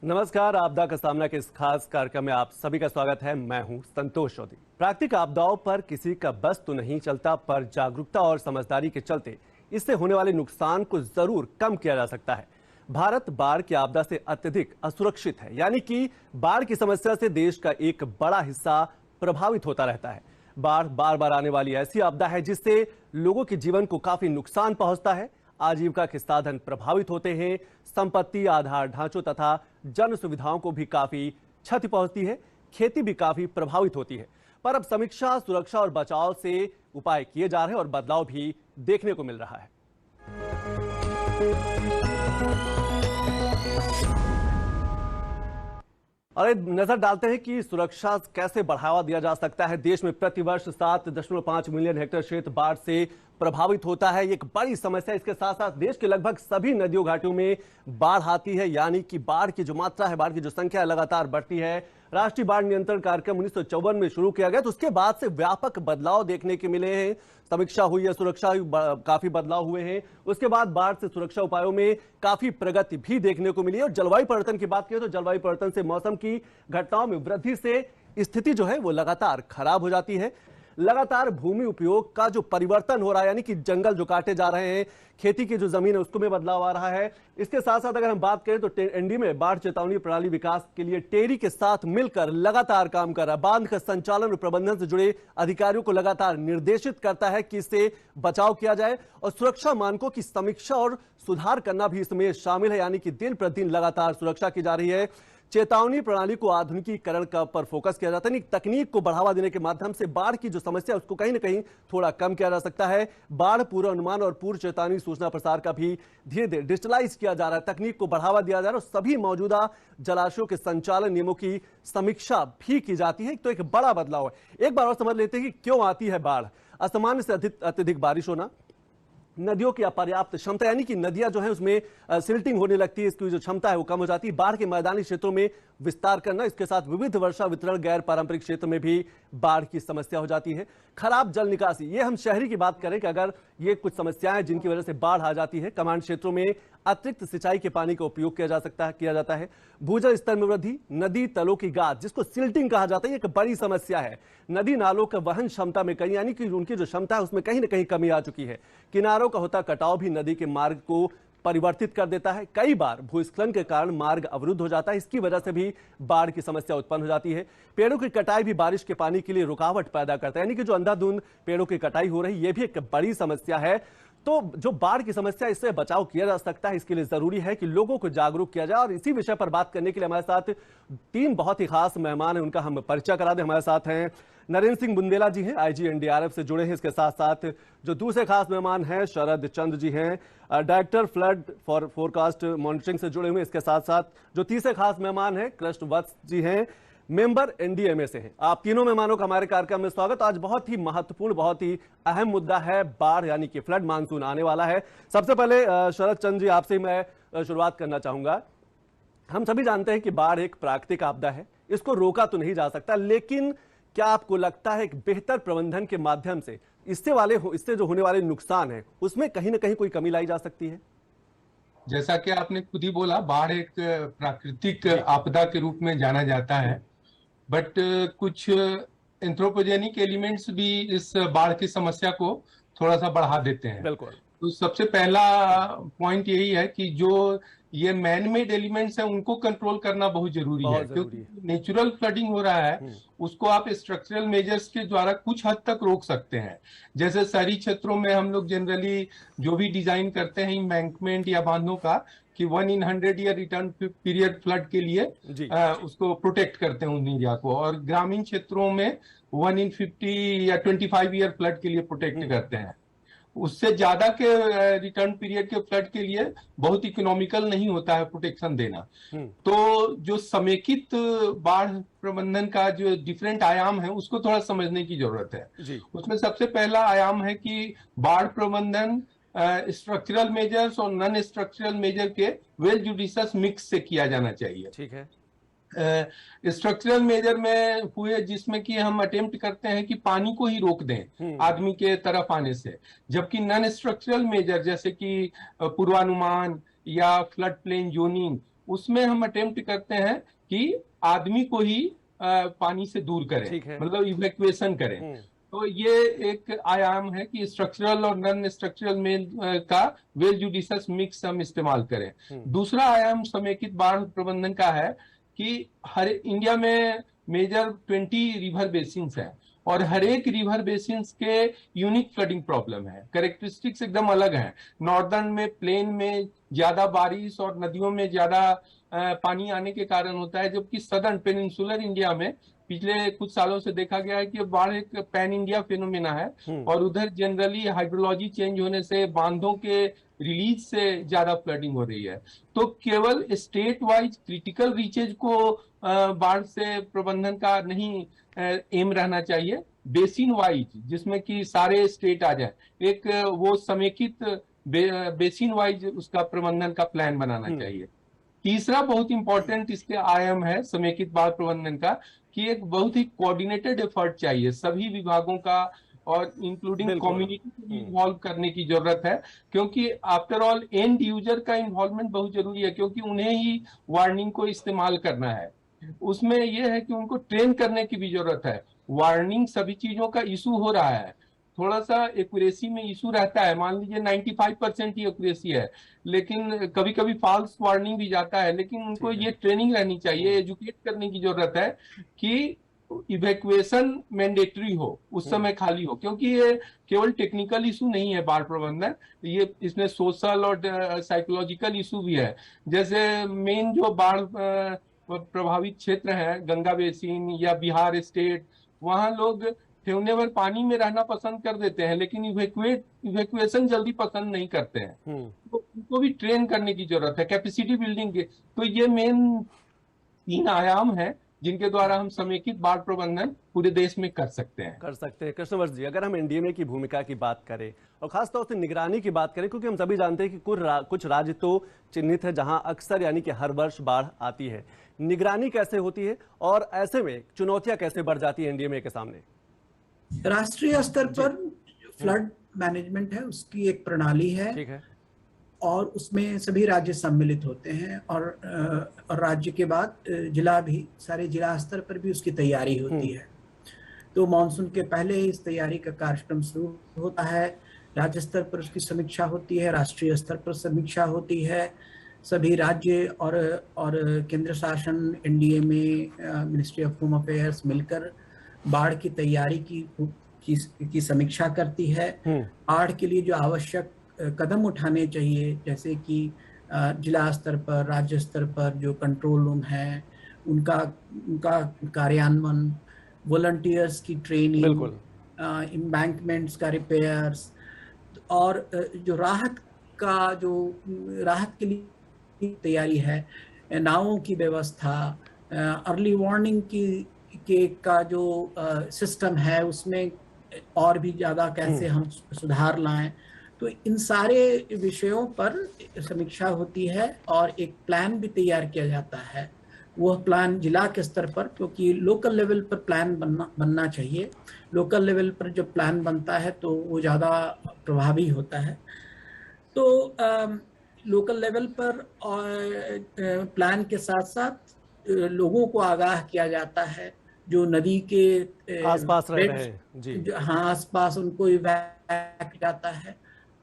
नमस्कार, आपदा का सामना के इस खास कार्यक्रम में आप सभी का स्वागत है। मैं हूं संतोष चौधरी। प्राकृतिक आपदाओं पर किसी का बस तो नहीं चलता, पर जागरूकता और समझदारी के चलते इससे होने वाले नुकसान को जरूर कम किया जा सकता है। भारत बाढ़ की आपदा से अत्यधिक असुरक्षित है, यानी कि बाढ़ की समस्या से देश का एक बड़ा हिस्सा प्रभावित होता रहता है। बाढ़ बार बार आने वाली ऐसी आपदा है जिससे लोगों के जीवन को काफी नुकसान पहुंचता है, आजीविका के साधन प्रभावित होते हैं, संपत्ति, आधार ढांचों तथा जन सुविधाओं को भी काफी क्षति पहुंचती है, खेती भी काफी प्रभावित होती है। पर अब समीक्षा, सुरक्षा और बचाव से उपाय किए जा रहे हैं और बदलाव भी देखने को मिल रहा है। और एक नजर डालते हैं कि सुरक्षा कैसे बढ़ावा दिया जा सकता है। देश में प्रतिवर्ष 7.5 मिलियन हेक्टेयर क्षेत्र बाढ़ से प्रभावित होता है। ये एक बड़ी समस्या है। इसके साथ साथ देश के लगभग सभी नदियों घाटियों में बाढ़ आती है, यानी कि बाढ़ की जो मात्रा है, बाढ़ की जो संख्या है, लगातार बढ़ती है। राष्ट्रीय बाढ़ नियंत्रण कार्यक्रम 1954 में शुरू किया गया, तो उसके बाद से व्यापक बदलाव देखने के मिले हैं। समीक्षा हुई है, सुरक्षा काफी बदलाव हुए हैं। उसके बाद बाढ़ से सुरक्षा उपायों में काफी प्रगति भी देखने को मिली है। और जलवायु परिवर्तन की बात करें तो जलवायु परिवर्तन से मौसम की घटनाओं में वृद्धि से स्थिति जो है वो लगातार खराब हो जाती है। लगातार भूमि उपयोग का जो परिवर्तन हो रहा है, यानी कि जंगल जो काटे जा रहे हैं, खेती की जो जमीन है उसको में बदलाव आ रहा है। इसके साथ साथ अगर हम बात करें तो एनडी में बाढ़ चेतावनी प्रणाली विकास के लिए टेरी के साथ मिलकर लगातार काम कर रहा है। बांध का संचालन और प्रबंधन से जुड़े अधिकारियों को लगातार निर्देशित करता है कि इससे बचाव किया जाए, और सुरक्षा मानकों की समीक्षा और सुधार करना भी इसमें शामिल है, यानी कि दिन प्रतिदिन लगातार सुरक्षा की जा रही है। चेतावनी प्रणाली को आधुनिकीकरण पर फोकस किया जाता है। तकनीक को बढ़ावा देने के माध्यम से बाढ़ की जो समस्या है उसको कहीं ना कहीं थोड़ा कम किया जा सकता है। बाढ़ पूर्वानुमान और पूर्व चेतावनी सूचना प्रसार का भी धीरे धीरे डिजिटलाइज किया जा रहा है। तकनीक को बढ़ावा दिया जा रहा है और सभी मौजूदा जलाशयों के संचालन नियमों की समीक्षा भी की जाती है। तो एक बड़ा बदलाव है। एक बार और समझ लेते हैं कि क्यों आती है बाढ़। असामान्य से अत्यधिक बारिश होना, नदियों की अपर्याप्त क्षमता, यानी कि नदियां जो है उसमें सिल्टिंग होने लगती है, इसकी जो क्षमता है वो कम हो जाती है। बाढ़ के मैदानी क्षेत्रों में विस्तार करना, इसके साथ विविध वर्षा वितरण, गैर पारंपरिक क्षेत्र में भी बाढ़ की समस्या हो जाती है। खराब जल निकासी, ये हम शहरी की बात करें कि अगर ये कुछ समस्याएं जिनकी वजह से बाढ़ आ जाती है। कमांड क्षेत्रों में अतिरिक्त सिंचाई के पानी का उपयोग किया जाता है। भूजल स्तर में वृद्धि, नदी तलों की गाद जिसको सिल्टिंग कहा जाता है, एक बड़ी समस्या है। नदी नालों का वहन क्षमता में कहीं, यानी कि उनकी जो क्षमता है उसमें कहीं ना कहीं कमी आ चुकी है। किनारों का होता कटाव भी नदी के मार्ग को परिवर्तित कर देता है। कई बार भूस्खलन के कारण मार्ग अवरुद्ध हो जाता है, इसकी वजह से भी बाढ़ की समस्या उत्पन्न हो जाती है। पेड़ों की कटाई भी बारिश के पानी के लिए रुकावट पैदा करता है, यानी कि जो अंधाधुंध पेड़ों की कटाई हो रही है, ये भी एक बड़ी समस्या है। तो जो बाढ़ की समस्या, इससे बचाव किया जा सकता है, इसके लिए जरूरी है कि लोगों को जागरूक किया जाए। और इसी विषय पर बात करने के लिए हमारे साथ 3 बहुत ही खास मेहमान हैं, उनका हम परिचय करा दें। हमारे साथ हैं नरेंद्र सिंह बुंदेला जी हैं, आईजी एनडीआरएफ से जुड़े हैं। इसके साथ साथ जो दूसरे खास मेहमान हैं शरद चंद्र जी हैं, डायरेक्टर फ्लड फोरकास्ट मॉनिटरिंग से जुड़े हुए। इसके साथ साथ जो तीसरे खास मेहमान हैं कृष्ण वत्स जी हैं, मेंबर एनडीएमए से हैं। आप तीनों मेहमानों का हमारे कार्यक्रम में स्वागत। आज बहुत ही महत्वपूर्ण, बहुत ही अहम मुद्दा है बाढ़, यानी कि फ्लड। मानसून आने वाला है। सबसे पहले शरद चंद्र जी, आपसे मैं शुरुआत करना चाहूंगा। हम सभी जानते हैं कि बाढ़ एक प्राकृतिक आपदा है, इसको रोका तो नहीं जा सकता, लेकिन क्या आपको लगता है कि बेहतर प्रबंधन के माध्यम से इससे जो होने वाले नुकसान है उसमें कहीं ना कहीं कोई कमी लाई जा सकती है? जैसा कि आपने खुद ही बोला, बाढ़ एक प्राकृतिक आपदा के रूप में जाना जाता है, बट कुछ एंथ्रोपोजेनिक एलिमेंट्स भी इस बाढ़ की समस्या को थोड़ा सा बढ़ा देते हैं। बिल्कुल। तो सबसे पहला पॉइंट यही है कि जो ये मैन मेड एलिमेंट्स हैं उनको कंट्रोल करना बहुत जरूरी है, क्योंकि नेचुरल फ्लडिंग हो रहा है उसको आप स्ट्रक्चरल मेजर्स के द्वारा कुछ हद तक रोक सकते हैं। जैसे शहरी क्षेत्रों में हम लोग जनरली जो भी डिजाइन करते हैं एम्बैंकमेंट या बांधों का, कि 1 in 100 year return period flood के लिए उसको प्रोटेक्ट करते हैं उन एरिया को, और ग्रामीण क्षेत्रों में 1 in 50 या 25 ईयर फ्लड के लिए प्रोटेक्ट करते हैं। उससे ज्यादा के रिटर्न पीरियड के फ्लड के लिए बहुत इकोनॉमिकल नहीं होता है प्रोटेक्शन देना। तो जो समेकित बाढ़ प्रबंधन का जो डिफरेंट आयाम है उसको थोड़ा समझने की जरूरत है। उसमें सबसे पहला आयाम है कि बाढ़ प्रबंधन स्ट्रक्चरल मेजर्स और नॉन स्ट्रक्चरल मेजर के वेल जुडिशियस मिक्स से किया जाना चाहिए। ठीक है। स्ट्रक्चरल मेजर में हुए जिसमें कि हम अटेम्प्ट करते हैं कि पानी को ही रोक दें आदमी के तरफ आने से, जबकि नॉन स्ट्रक्चरल मेजर जैसे कि पूर्वानुमान या फ्लड प्लेन जोनिंग, उसमें हम अटेम्प्ट करते हैं कि आदमी को ही पानी से दूर करें, मतलब इवैक्यूएशन करें। तो ये एक आयाम है कि स्ट्रक्चरल और नॉन स्ट्रक्चरल में का वेल जुडिशियस मिक्स हम इस्तेमाल करें। दूसरा आयाम समेकित बाढ़ प्रबंधन का है कि हर इंडिया में मेजर 20 रिवर बेसिन्स हैं और हर एक रिवर बेसिन्स के यूनिक फ्लडिंग प्रॉब्लम है, कैरेक्टरिस्टिक्स एकदम अलग हैं। नॉर्दर्न में प्लेन में ज्यादा बारिश और नदियों में ज्यादा पानी आने के कारण होता है, जबकि सदर्न पेनिनसुलर इंडिया में पिछले कुछ सालों से देखा गया है कि बाढ़ एक पैन इंडिया फिनोमेना है और उधर जनरली हाइड्रोलॉजी चेंज होने से बांधों के रिलीज से ज्यादा फ्लडिंग हो रही है। तो केवल स्टेट वाइज क्रिटिकल रीचेज को बाढ़ से प्रबंधन का नहीं एम रहना चाहिए, बेसिन वाइज जिसमें कि सारे स्टेट आ जाए, एक वो समेकित बेसिन वाइज उसका प्रबंधन का प्लान बनाना चाहिए। तीसरा बहुत इंपॉर्टेंट इसके आयाम है समेकित बाढ़ प्रबंधन का कि एक बहुत ही कोऑर्डिनेटेड एफर्ट चाहिए सभी विभागों का और इंक्लूडिंग कम्युनिटी को भी इन्वॉल्व करने की जरूरत है, क्योंकि आफ्टर ऑल एंड यूजर का इन्वॉल्वमेंट बहुत जरूरी है, क्योंकि उन्हें ही वार्निंग को इस्तेमाल करना है। उसमें यह है कि उनको ट्रेन करने की भी जरूरत है। वार्निंग सभी चीजों का इशू हो रहा है, थोड़ा सा एक्यूरेसी में इशू रहता है, मान लीजिए 95% ही एक्यूरेसी है, लेकिन कभी कभी फॉल्स वार्निंग भी जाता है। लेकिन उनको ये ट्रेनिंग रहनी चाहिए, एजुकेट करने की जरूरत है कि इवैक्यूएशन मैंडेटरी हो, उस समय खाली हो, क्योंकि ये केवल टेक्निकल इशू नहीं है बाढ़ प्रबंधन, ये इसमें सोशल और साइकोलॉजिकल इशू भी है। जैसे मेन जो बाढ़ प्रभावित क्षेत्र है गंगा बेसिन या बिहार स्टेट, वहां लोग ठेवनेवर पानी में रहना पसंद कर देते हैं, लेकिन इवैक्यूएशन जल्दी पसंद नहीं करते हैं। तो उनको भी ट्रेन करने की जरूरत है, कैपेसिटी बिल्डिंग के। तो ये मेन 3 आयाम है जिनके द्वारा हम समेकित बाढ़ प्रबंधन पूरे देश में कर सकते हैं। कृष्णवर्ष जी, अगर हम एनडीएमए की भूमिका की बात करें और खासतौर से निगरानी की बात करें, क्योंकि हम सभी जानते हैं कि कुछ राज्य तो चिन्हित है जहां अक्सर यानी कि हर वर्ष बाढ़ आती है, निगरानी कैसे होती है और ऐसे में चुनौतियां कैसे बढ़ जाती है एनडीएमए के सामने? राष्ट्रीय स्तर पर फ्लड मैनेजमेंट है, उसकी एक प्रणाली है, ठीक है, और उसमें सभी राज्य सम्मिलित होते हैं और राज्य के बाद जिला भी, सारे जिला स्तर पर भी उसकी तैयारी होती है। तो मानसून के पहले ही इस तैयारी का कार्यक्रम शुरू होता है, राज्य स्तर पर उसकी समीक्षा होती है, राष्ट्रीय स्तर पर समीक्षा होती है, सभी राज्य और केंद्र शासन NDMA, ministry of home affairs मिलकर बाढ़ की तैयारी की समीक्षा करती है। बाढ़ के लिए जो आवश्यक कदम उठाने चाहिए, जैसे कि जिला स्तर पर, राज्य स्तर पर जो कंट्रोल रूम है उनका कार्यान्वयन, वॉलंटियर्स की ट्रेनिंग, एम्बैंकमेंट्स का रिपेयर्स, और जो राहत के लिए तैयारी है, नावों की व्यवस्था, अर्ली वार्निंग का जो सिस्टम है उसमें और भी ज़्यादा कैसे हम सुधार लाएं। तो इन सारे विषयों पर समीक्षा होती है और एक प्लान भी तैयार किया जाता है। वह प्लान जिला के स्तर पर, क्योंकि लोकल लेवल पर प्लान बनना चाहिए, लोकल लेवल पर जब प्लान बनता है तो वो ज़्यादा प्रभावी होता है। तो लोकल लेवल पर प्लान के साथ साथ लोगों को आगाह किया जाता है, जो नदी के आसपास रह रहे हैं जी, हाँ, आसपास उनको इवैक्यूएट जाता है।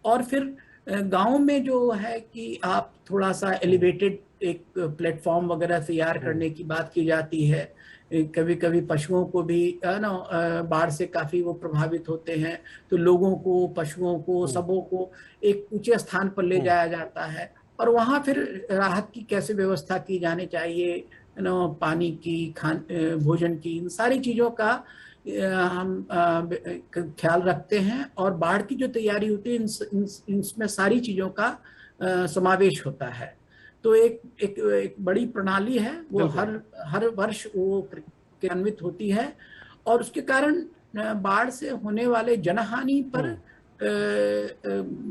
और फिर गांव में जो है कि आप थोड़ा सा एलिवेटेड एक प्लेटफॉर्म वगैरह तैयार करने की बात की जाती है। कभी कभी पशुओं को भी बाढ़ से काफी वो प्रभावित होते हैं, तो लोगों को, पशुओं को, सबों को एक ऊंचे स्थान पर ले जाया जाता है और वहां फिर राहत की कैसे व्यवस्था की जानी चाहिए, पानी की, भोजन की, इन सारी चीजों का हम ख्याल रखते हैं। और बाढ़ की जो तैयारी होती है इनमें सारी चीजों का समावेश होता है। तो एक बड़ी प्रणाली है, वो हर वर्ष वो क्रियान्वित होती है और उसके कारण बाढ़ से होने वाले जनहानि पर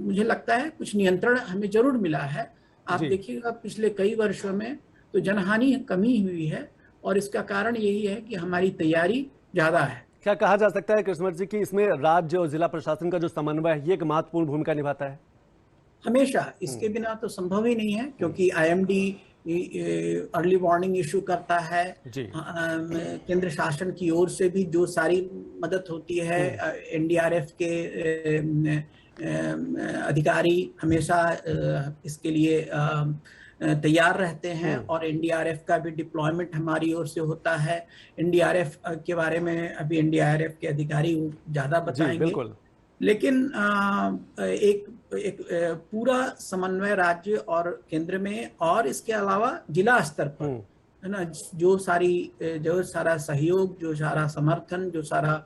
मुझे लगता है कुछ नियंत्रण हमें जरूर मिला है। आप देखिएगा पिछले कई वर्षों में तो जनहानि कमी हुई है और इसका कारण यही है कि हमारी तैयारी ज्यादा है। क्या कहा जा सकता है कृष्णमठ जी कि इसमें राज्य और जिला प्रशासन का जो समन्वय है ये एक महत्वपूर्ण भूमिका निभाता है? हमेशा, इसके बिना तो संभव ही नहीं है, क्योंकि आईएमडी अर्ली वार्निंग इशू करता है। केंद्र शासन की ओर से भी जो सारी मदद होती है, एनडीआरएफ के अधिकारी हमेशा इसके लिए तैयार रहते हैं, और एनडीआरएफ का भी डिप्लॉयमेंट हमारी ओर से होता है। एनडीआरएफ के बारे में अभी एनडीआरएफ के अधिकारी ज्यादा बताएंगे, लेकिन एक पूरा समन्वय राज्य और केंद्र में, और इसके अलावा जिला स्तर पर है ना, जो सारा सहयोग, जो सारा समर्थन, जो सारा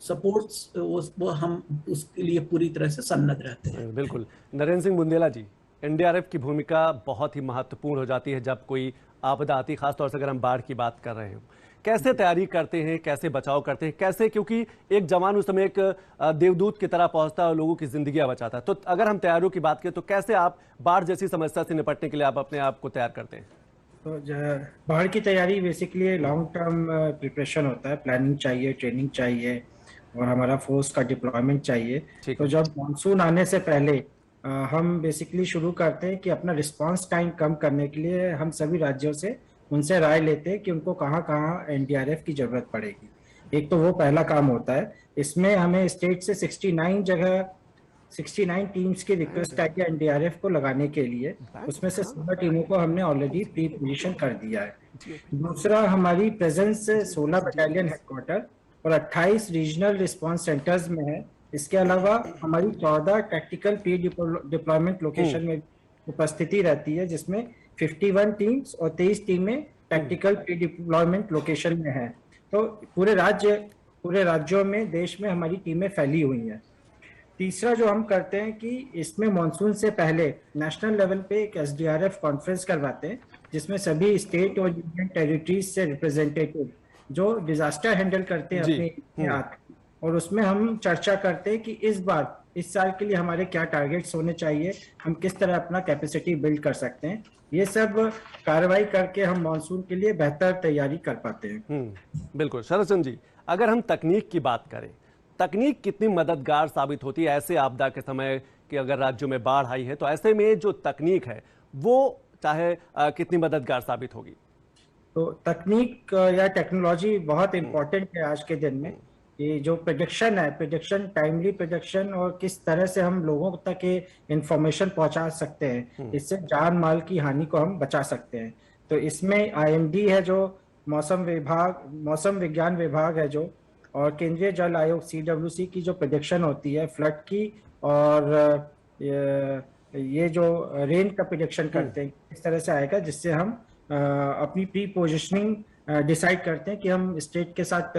सपोर्ट्स, वो हम उसके लिए पूरी तरह से सन्नद्ध रहते हैं। बिल्कुल। नरेंद्र सिंह बुंदेला जी, एनडीआरएफ की भूमिका बहुत ही महत्वपूर्ण हो जाती है जब कोई आपदा आती है, खासतौर से अगर हम बाढ़ की बात कर रहे हो। कैसे तैयारी करते हैं, कैसे बचाव करते हैं, कैसे, क्योंकि एक जवान उस समय एक देवदूत की तरह पहुंचता है और लोगों की जिंदगियां बचाता है। तो अगर हम तैयारियों की बात करें तो कैसे आप बाढ़ जैसी समस्या से निपटने के लिए आप अपने आप को तैयार करते हैं? तो बाढ़ की तैयारी बेसिकली लॉन्ग टर्म प्रिपरेशन होता है, प्लानिंग चाहिए, ट्रेनिंग चाहिए, और हमारा फोर्स का डिप्लॉयमेंट चाहिए। तो जब मानसून आने से पहले हम बेसिकली शुरू करते हैं कि अपना रिस्पांस टाइम कम करने के लिए हम सभी राज्यों से उनसे राय लेते हैं कि उनको कहाँ कहाँ एनडीआरएफ की जरूरत पड़ेगी। एक तो वो पहला काम होता है। इसमें हमें स्टेट से 69 टीम्स की रिक्वेस्ट आई है एनडीआरएफ को लगाने के लिए। उसमें से 16 टीमों को हमने ऑलरेडी प्री पोजीशन कर दिया है। दूसरा, हमारी प्रेजेंस 16 बटालियन हेडक्वार्टर और 28 रीजनल रिस्पांस सेंटर्स में है। इसके अलावा हमारी 14 टैक्टिकल प्री डिप्लॉयमेंट लोकेशन में उपस्थिति रहती है, जिसमें 51 टीम्स और 23 टीमें टैक्टिकल प्री डिप्लॉयमेंट लोकेशन में है। तो पूरे राज्यों में, देश में हमारी टीमें फैली हुई हैं। तीसरा जो हम करते हैं कि इसमें मॉनसून से पहले नेशनल लेवल पे एक एसडीआरएफ कॉन्फ्रेंस करवाते हैं, जिसमें सभी स्टेट और यूनियन टेरिटरीज से रिप्रेजेंटेटिव जो डिजास्टर हैंडल करते हैं अपने आते, और उसमें हम चर्चा करते हैं कि इस साल के लिए हमारे क्या टारगेट्स होने चाहिए, हम किस तरह अपना कैपेसिटी बिल्ड कर सकते हैं। ये सब कार्रवाई करके हम मानसून के लिए बेहतर तैयारी कर पाते हैं। बिल्कुल। शरद चंद्र जी, अगर हम तकनीक की बात करें, तकनीक कितनी मददगार साबित होती है ऐसे आपदा के समय कि अगर राज्यों में बाढ़ आई है तो ऐसे में जो तकनीक है वो चाहे कितनी मददगार साबित होगी? तो तकनीक या टेक्नोलॉजी बहुत इंपॉर्टेंट है आज के दिन में। ये जो प्रेडिक्शन है, टाइमली प्रेडिक्शन, और किस तरह से हम लोगों तक ये इंफॉर्मेशन पहुंचा सकते हैं, इससे जान माल की हानि को हम बचा सकते हैं। तो इसमें आईएमडी है जो मौसम विज्ञान विभाग है जो, और केंद्रीय जल आयोग CWC की जो प्रेडिक्शन होती है फ्लड की, और ये जो रेन का प्रेडिक्शन करते हैं इस तरह से आएगा, जिससे हम अपनी प्री पोजिशनिंग डिसाइड करते हैं कि हम स्टेट के साथ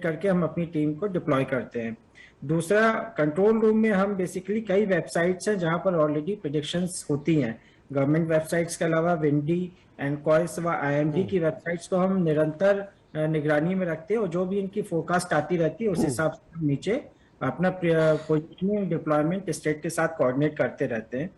करके हम अपनी टीम को डिप्लॉय करते हैं। दूसरा, कंट्रोल रूम में हम बेसिकली कई वेबसाइट्स हैं जहां पर ऑलरेडी प्रेडिक्शंस होती हैं। गवर्नमेंट वेबसाइट्स के अलावा विंडी, एनकॉइस व आईएमडी की वेबसाइट्स को हम निरंतर निगरानी में रखते हैं, और जो भी इनकी फोरकास्ट आती रहती है उस हिसाब से हम नीचे अपना पोजिशनिंग डिप्लॉयमेंट स्टेट के साथ कोऑर्डिनेट करते रहते हैं।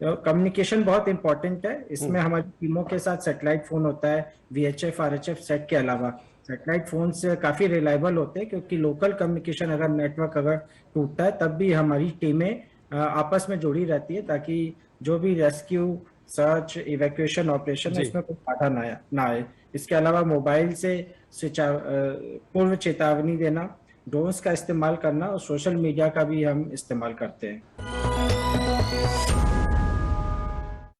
तो कम्युनिकेशन बहुत इंपॉर्टेंट है। इसमें हमारी टीमों के साथ सैटेलाइट फोन होता है, VHF RHF सेट के अलावा। सैटेलाइट फोन से काफी रिलायबल होते हैं, क्योंकि लोकल कम्युनिकेशन अगर नेटवर्क टूटता है तब भी हमारी टीमें आपस में जुड़ी रहती है, ताकि जो भी रेस्क्यू, सर्च, इवैक्यूएशन ऑपरेशन है उसमें कोई बाधा ना आए। इसके अलावा मोबाइल से पूर्व चेतावनी देना, ड्रोन्स का इस्तेमाल करना, और सोशल मीडिया का भी हम इस्तेमाल करते हैं।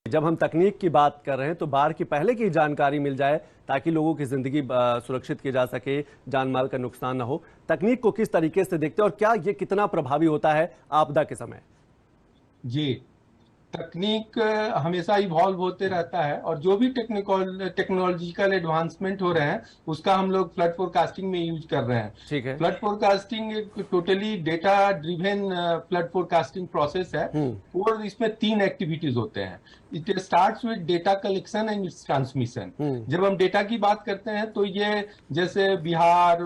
जब हम तकनीक की बात कर रहे हैं तो बाढ़ की पहले की जानकारी मिल जाए ताकि लोगों की जिंदगी सुरक्षित की जा सके, जान माल का नुकसान ना हो। तकनीक को किस तरीके से देखते हैं और क्या ये कितना प्रभावी होता है आपदा के समय? जी, तकनीक हमेशा इवॉल्व होते रहता है, और जो भी टेक्नोलॉजिकल एडवांसमेंट हो रहे हैं उसका हम लोग फ्लड फोरकास्टिंग में यूज कर रहे हैं। ठीक है। फ्लड फोरकास्टिंग एक totally data driven flood forecasting process है, और इसमें 3 एक्टिविटीज होते हैं। It starts with data collection and it's transmission. जब हम डेटा की बात करते हैं तो ये जैसे बिहार,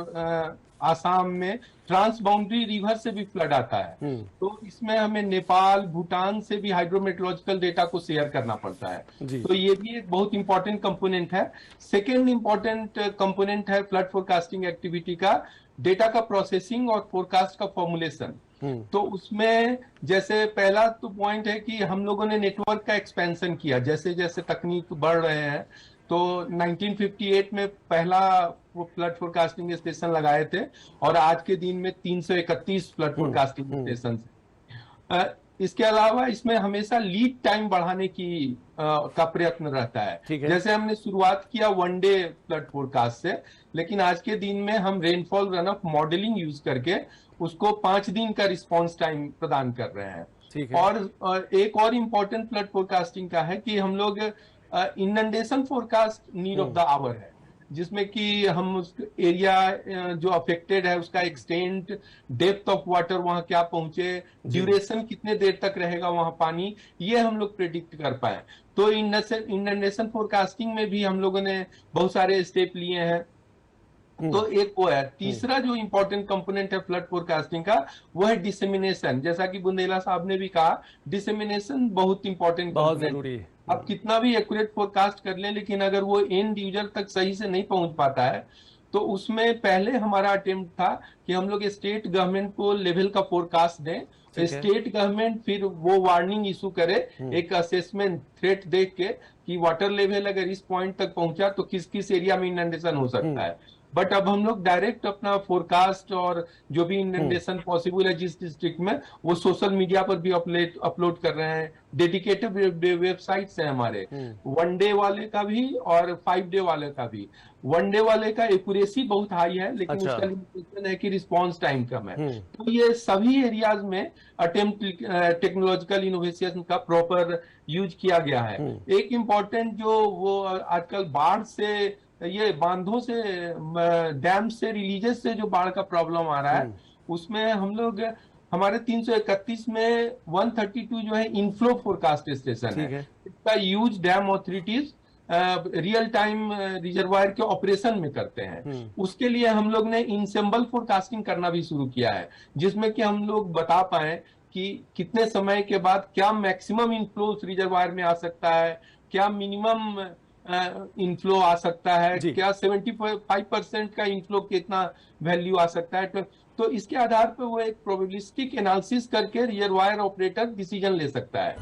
आसाम में ट्रांस बाउंड्री रिवर से भी फ्लड आता है। तो इसमें हमें नेपाल, भूटान से भी हाइड्रोमेट्रोलॉजिकल डेटा को शेयर करना पड़ता है। तो ये भी एक बहुत इंपॉर्टेंट कंपोनेंट है। सेकेंड इंपॉर्टेंट कंपोनेंट है फ्लड फोरकास्टिंग एक्टिविटी का डेटा का प्रोसेसिंग और फोरकास्ट का फॉर्मुलेशन। तो उसमें जैसे पहला तो पॉइंट है कि हम लोगों ने नेटवर्क का एक्सपेंशन किया, जैसे जैसे तकनीक बढ़ रहे हैं। तो 1958 में पहला फ्लड फोरकास्टिंग स्टेशन लगाए थे और आज के दिन में 331 फ्लड फोरकास्टिंग स्टेशन। इसके अलावा इसमें हमेशा लीड टाइम बढ़ाने की का प्रयत्न रहता है। जैसे हमने शुरुआत किया वनडे फ्लड फोरकास्ट से, लेकिन आज के दिन में हम rainfall run of modelling use करके उसको 5 दिन का रिस्पॉन्स टाइम प्रदान कर रहे हैं। और एक और इम्पोर्टेंट फ्लड फोरकास्टिंग का है कि हम लोग inundation forecast need of the hour है, जिसमें कि हम उस एरिया जो अफेक्टेड है उसका एक्सटेंट, डेप्थ ऑफ वाटर वहां क्या पहुंचे, ड्यूरेशन कितने देर तक रहेगा वहां पानी, ये हम लोग प्रेडिक्ट कर पाए। तो इनंडेशन फोरकास्टिंग में भी हम लोगों ने बहुत सारे स्टेप लिए हैं। तो एक वो है। तीसरा जो इंपॉर्टेंट कंपोनेंट है फ्लड फोरकास्टिंग का वो है डिसेमिनेशन। जैसा कि बुंदेला साहब ने भी कहा, डिसेमिनेशन बहुत इंपॉर्टेंट, बहुत जरूरी है। आप कितना भी एक्यूरेट फोरकास्ट कर लें, लेकिन अगर वो एंड यूजर तक सही से नहीं पहुंच पाता है, तो उसमें पहले हमारा अटेम्प्ट था कि हम लोग स्टेट गवर्नमेंट को लेवल का फोरकास्ट दें, स्टेट गवर्नमेंट फिर वो वार्निंग इशू करे, एक असेसमेंट थ्रेट देख के कि वाटर लेवल अगर इस पॉइंट तक पहुंचा तो किस किस एरिया में इनंडेशन हो सकता है। बट अब हम लोग डायरेक्ट अपना फोरकास्ट और जो भी इनंडेशन पॉसिबल है जिस डिस्ट्रिक्ट में, वो सोशल मीडिया पर भी अपलोड कर रहे हैं। डेडिकेटेड वेबसाइट्स हैं हमारे, 1 डे वाले का भी और 5 डे वाले का भी। 1 डे वाले का एक्यूरेसी बहुत हाई है, लेकिन उसका लिमिटेशन है कि रिस्पॉन्स टाइम कम है। तो ये सभी एरियाज में अटेम्प्ट टेक्नोलॉजिकल इनोवेशन का प्रॉपर यूज किया गया है। एक इम्पॉर्टेंट जो वो आजकल बाढ़ से, ये बांधों से, डैम से, रिलीजेस से जो बाढ़ का प्रॉब्लम आ रहा है, उसमें हम लोग हमारे 331 में 132 जो है इनफ्लो फोरकास्ट स्टेशन है। इसका use dam authorities real time reservoir के ऑपरेशन में करते हैं। उसके लिए हम लोग ने इंसेम्बल फोरकास्टिंग करना भी शुरू किया है, जिसमें कि हम लोग बता पाए कि कितने समय के बाद क्या मैक्सिमम इनफ्लो उस रिजर्वायर में आ सकता है, क्या मिनिमम इनफ्लो आ सकता है, क्या 75% का इनफ्लो कितना वैल्यू आ सकता है। तो इसके आधार पर वो एक प्रोबेबिलिस्टिक एनालिसिस करके रिजर्वायर ऑपरेटर डिसीजन ले सकता है।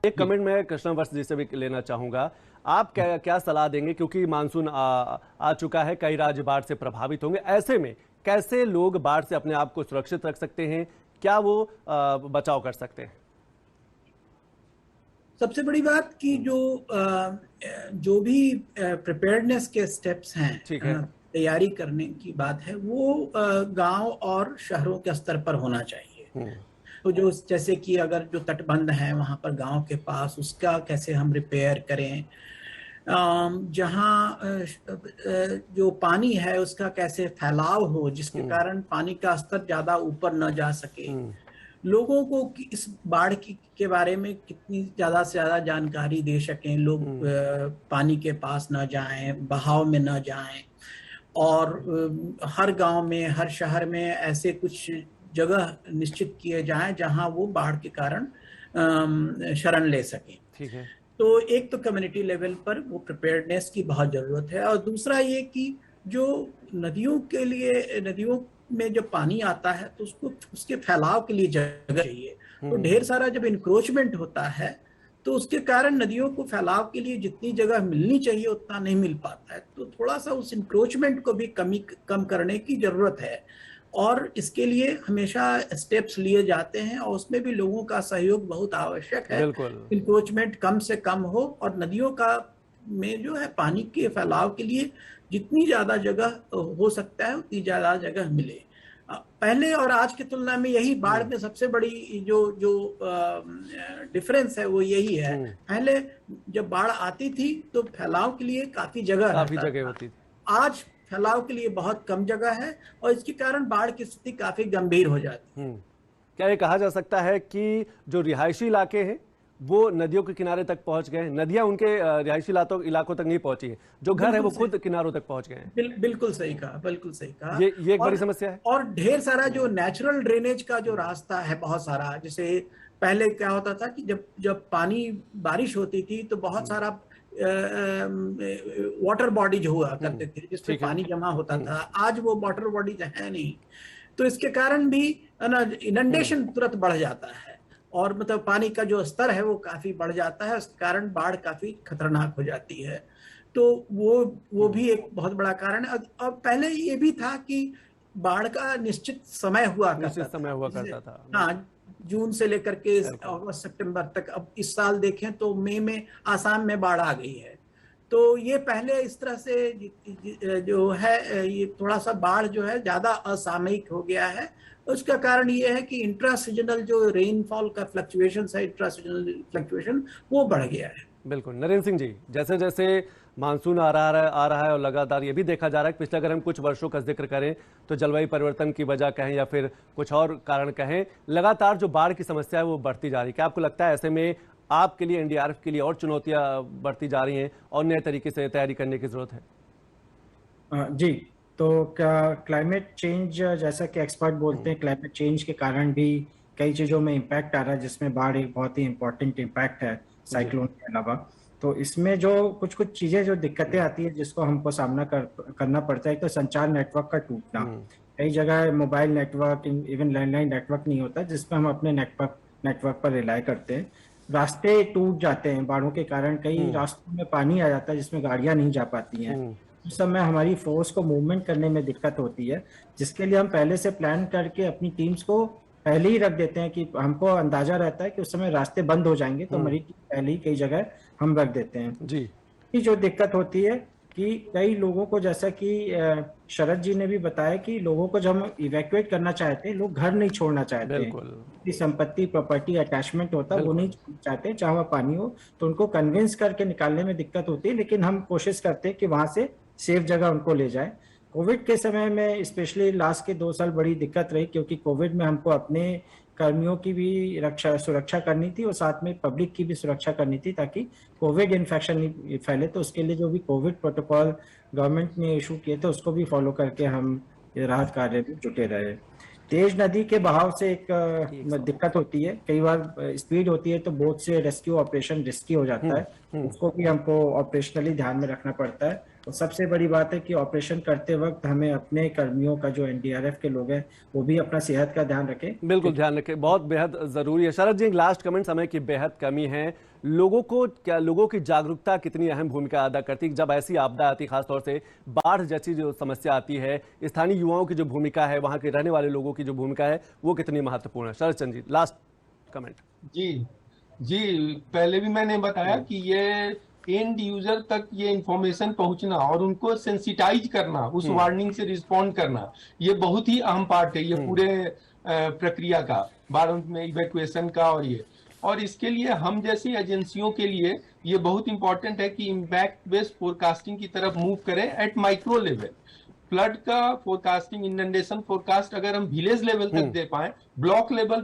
एक कमेंट मैं कृष्णवर्ष जी से भी लेना चाहूंगा, आप क्या सलाह देंगे, क्योंकि मानसून आ चुका है, कई राज्य बाढ़ से प्रभावित होंगे। ऐसे में कैसे लोग बाढ़ से अपने आप को सुरक्षित रख सकते हैं, क्या वो बचाव कर सकते हैं? सबसे बड़ी बात कि जो भी प्रिपेयर्डनेस के स्टेप्स हैं, तैयारी करने की बात है, वो गांव और शहरों के स्तर पर होना चाहिए। तो जो जैसे कि अगर जो तटबंध है वहां पर गांव के पास, उसका कैसे हम रिपेयर करें, जहाँ जो पानी है उसका कैसे फैलाव हो जिसके कारण पानी का स्तर ज्यादा ऊपर न जा सके, लोगों को इस बाढ़ के बारे में कितनी ज्यादा से ज्यादा जानकारी दे सकें, लोग पानी के पास न जाएं, बहाव में न जाएं, और हर गांव में, हर शहर में ऐसे कुछ जगह निश्चित किए जाएं जहां वो बाढ़ के कारण शरण ले सकें। ठीक है। तो एक तो कम्युनिटी लेवल पर वो प्रिपेयर्डनेस की बहुत जरूरत है, और दूसरा ये कि जो नदियों के लिए, नदियों में जब पानी आता है तो उसको, उसके फैलाव के लिए जगह चाहिए। तो ढेर सारा जब इंक्रोचमेंट होता है तो उसके कारण नदियों को फैलाव के लिए जितनी जगह मिलनी चाहिए उतना नहीं मिल पाता है। तो थोड़ा सा उस इंक्रोचमेंट को भी कम करने की जरूरत है, और इसके लिए हमेशा स्टेप्स लिए जाते हैं, और उसमें भी लोगों का सहयोग बहुत आवश्यक है। इंक्रोचमेंट कम से कम हो, और नदियों का में जो है पानी के फैलाव के लिए जितनी ज्यादा जगह हो सकता है उतनी ज्यादा जगह मिले। पहले और आज की तुलना में यही बाढ़ में सबसे बड़ी जो डिफरेंस है वो यही है। पहले जब बाढ़ आती थी तो फैलाव के लिए काफी जगह होती थी, आज फैलाव के लिए बहुत कम जगह है, और इसके कारण बाढ़ की स्थिति काफी गंभीर हो जाती है। क्या ये कहा जा सकता है कि जो रिहायशी इलाके हैं वो नदियों के किनारे तक पहुंच गए, नदियां उनके रिहायशी इलाकों तक नहीं पहुंची है, जो घर है वो खुद किनारों तक पहुंच गए हैं। बिल्कुल सही कहा, बिल्कुल सही कहा। ये एक बड़ी समस्या है। और ढेर सारा जो नेचुरल ड्रेनेज का जो रास्ता है बहुत सारा, जैसे पहले क्या होता था कि जब पानी बारिश होती थी तो बहुत सारा वाटर बॉडीज हुआ करते थे जिसमें पानी जमा होता था। आज वो वाटर बॉडीज है नहीं, तो इसके कारण भी ना इनंडेशन तुरंत बढ़ जाता है और मतलब पानी का जो स्तर है वो काफी बढ़ जाता है, उसके कारण बाढ़ काफी खतरनाक हो जाती है। तो वो भी एक बहुत बड़ा कारण है। और पहले ये भी था कि बाढ़ का निश्चित समय हुआ करता था। हाँ, जून से लेकर के अगस्त सितंबर तक। अब इस साल देखें तो मई में आसाम में बाढ़ आ गई है। तो ये पहले इस तरह से जो है ये थोड़ा सा बाढ़ जो है ज्यादा असामयिक हो गया है। उसका कारण ये है कि इंट्रा सीजनल जो रेनफॉल का फ्लक्चुएशन है, इंट्रा सीजनल फ्लक्चुएशन वो बढ़ गया है। बिल्कुल। नरेंद्र सिंह जी, जैसे जैसे मानसून आ रहा है और लगातार ये भी देखा जा रहा है कि पिछले अगर हम कुछ वर्षों का जिक्र करें तो जलवायु परिवर्तन की वजह कहें या फिर कुछ और कारण कहें, लगातार जो बाढ़ की समस्या है वो बढ़ती जा रही है। क्या आपको लगता है ऐसे में आपके लिए, एनडीआरएफ के लिए और चुनौतियां बढ़ती जा रही हैं और नए तरीके से तैयारी करने की जरूरत है? जी, तो क्या क्लाइमेट चेंज, जैसा कि एक्सपर्ट बोलते हैं, क्लाइमेट चेंज के कारण भी कई चीज़ों में इम्पैक्ट आ रहा है, जिसमें बाढ़ एक बहुत ही इम्पोर्टेंट इम्पैक्ट है साइक्लोन के अलावा। तो इसमें जो कुछ चीज़ें जो दिक्कतें आती है जिसको हमको सामना करना पड़ता है, तो संचार नेटवर्क का टूटना। कई जगह mobile network, even landline network नहीं होता जिसपे हम अपने नेटवर्क पर रिलाय करते हैं। रास्ते टूट जाते हैं बाढ़ों के कारण, कई रास्तों में पानी आ जाता है जिसमें गाड़ियां नहीं जा पाती हैं। उस समय हमारी फोर्स को मूवमेंट करने में दिक्कत होती है, जिसके लिए हम पहले से प्लान करके अपनी टीम्स को पहले ही रख देते हैं कि हमको अंदाजा रहता है कि उस समय रास्ते बंद हो जाएंगे, तो हमारी टीम पहले ही कई जगह हम रख देते हैं जी। कि जो दिक्कत होती है कि कई लोगों को, जैसा कि शरद जी ने भी बताया, कि लोगों को जब हम इवैक्यूएट करना चाहते हैं, लोग घर नहीं छोड़ना चाहते हैं, संपत्ति प्रॉपर्टी अटैचमेंट होता है वो नहीं चाहते चाहे वह पानी हो, तो उनको कन्विंस करके निकालने में दिक्कत होती है। लेकिन हम कोशिश करते हैं कि वहां से सेफ जगह उनको ले जाए। कोविड के समय में स्पेशली लास्ट के 2 साल बड़ी दिक्कत रही, क्योंकि कोविड में हमको अपने कर्मियों की भी सुरक्षा करनी थी और साथ में पब्लिक की भी सुरक्षा करनी थी ताकि कोविड इन्फेक्शन नहीं फैले। तो उसके लिए जो भी कोविड प्रोटोकॉल गवर्नमेंट ने इशू किए थे उसको भी फॉलो करके हम राहत कार्य में जुटे रहे। तेज नदी के बहाव से एक दिक्कत होती है, कई बार स्पीड होती है तो बोट से रेस्क्यू ऑपरेशन रिस्की हो जाता है, उसको भी हमको ऑपरेशनली ध्यान में रखना पड़ता है। और सबसे बड़ी बात है कि ऑपरेशन करते वक्त हमें अपने कर्मियों का, जो एनडीआरएफ के लोग हैं, वो भी अपना सेहत का ध्यान रखें। बिल्कुल ध्यान रखें, बहुत बेहद जरूरी है। शरद जी, लास्ट कमेंट, समय की बेहद कमी है, लोगों की जागरूकता कितनी अहम भूमिका अदा करती है जब ऐसी आपदा आती है, खासतौर से बाढ़ जैसी जो समस्या आती है? स्थानीय युवाओं की जो भूमिका है, वहां के रहने वाले लोगों की जो भूमिका है, वो कितनी महत्वपूर्ण है? शरद चंद्र जी, लास्ट कमेंट। जी, पहले भी मैंने बताया कि ये एंड यूजर तक ये इंफॉर्मेशन पहुंचना और उनको सेंसिटाइज करना, उस वार्निंग से रिस्पॉन्ड करना, ये बहुत ही अहम पार्ट है ये पूरे प्रक्रिया का, बाढ़ में इवैक्यूएशन का। और इसके लिए हम जैसी एजेंसियों के लिए ये बहुत इंपॉर्टेंट है कि इम्पैक्ट बेस्ड फोरकास्टिंग की तरफ मूव करें एट माइक्रो लेवल। फ्लड का फोरकास्टिंग, इनंडेशन फोरकास्ट अगर हम विलेज लेवल तक दे पाए, ब्लॉक लेवल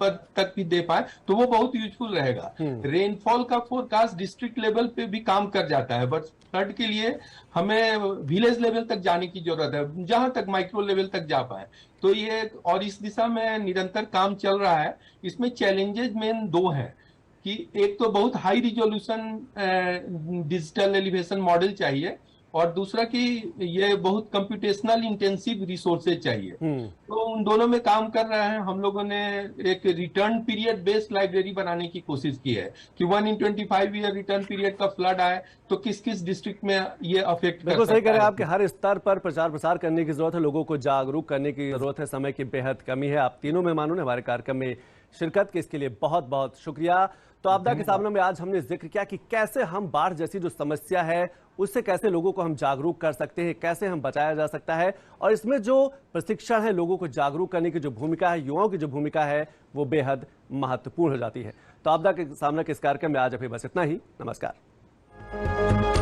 तक भी दे पाए, तो वो बहुत यूजफुल रहेगा। रेनफॉल का फोरकास्ट डिस्ट्रिक्ट लेवल पे भी काम कर जाता है, बट फ्लड के लिए हमें विलेज लेवल तक जाने की जरूरत है, जहां तक माइक्रो लेवल तक जा पाए। तो ये, और इस दिशा में निरंतर काम चल रहा है। इसमें चैलेंजेस मेन 2 हैं कि एक तो बहुत high resolution digital elevation model चाहिए, और दूसरा कि ये बहुत कंप्यूटेशनल इंटेंसिव रिसोर्सेज चाहिए। तो उन दोनों में काम कर रहे हैं। हम लोगों ने एक रिटर्न पीरियड बेस्ड लाइब्रेरी बनाने की कोशिश की है कि 1 in 25 ईयर रिटर्न पीरियड का फ्लड आए तो किस किस डिस्ट्रिक्ट में ये अफेक्ट कर सकता है। सही कह रहे हैं, आपके हर स्तर पर प्रचार प्रसार करने की जरूरत है, लोगों को जागरूक करने की जरूरत है, समय की बेहद कमी है। आप तीनों मेहमानों ने हमारे कार्यक्रम में शिरकत की, इसके लिए बहुत बहुत शुक्रिया। तो आपदा के सामने में आज हमने जिक्र किया कि कैसे हम बाढ़ जैसी जो समस्या है उससे कैसे लोगों को हम जागरूक कर सकते हैं, कैसे हम बचाया जा सकता है, और इसमें जो प्रशिक्षण है, लोगों को जागरूक करने की जो भूमिका है, युवाओं की जो भूमिका है, वो बेहद महत्वपूर्ण हो जाती है। तो आपदा के सामने के इस कार्यक्रम में आज अभी बस इतना ही। नमस्कार।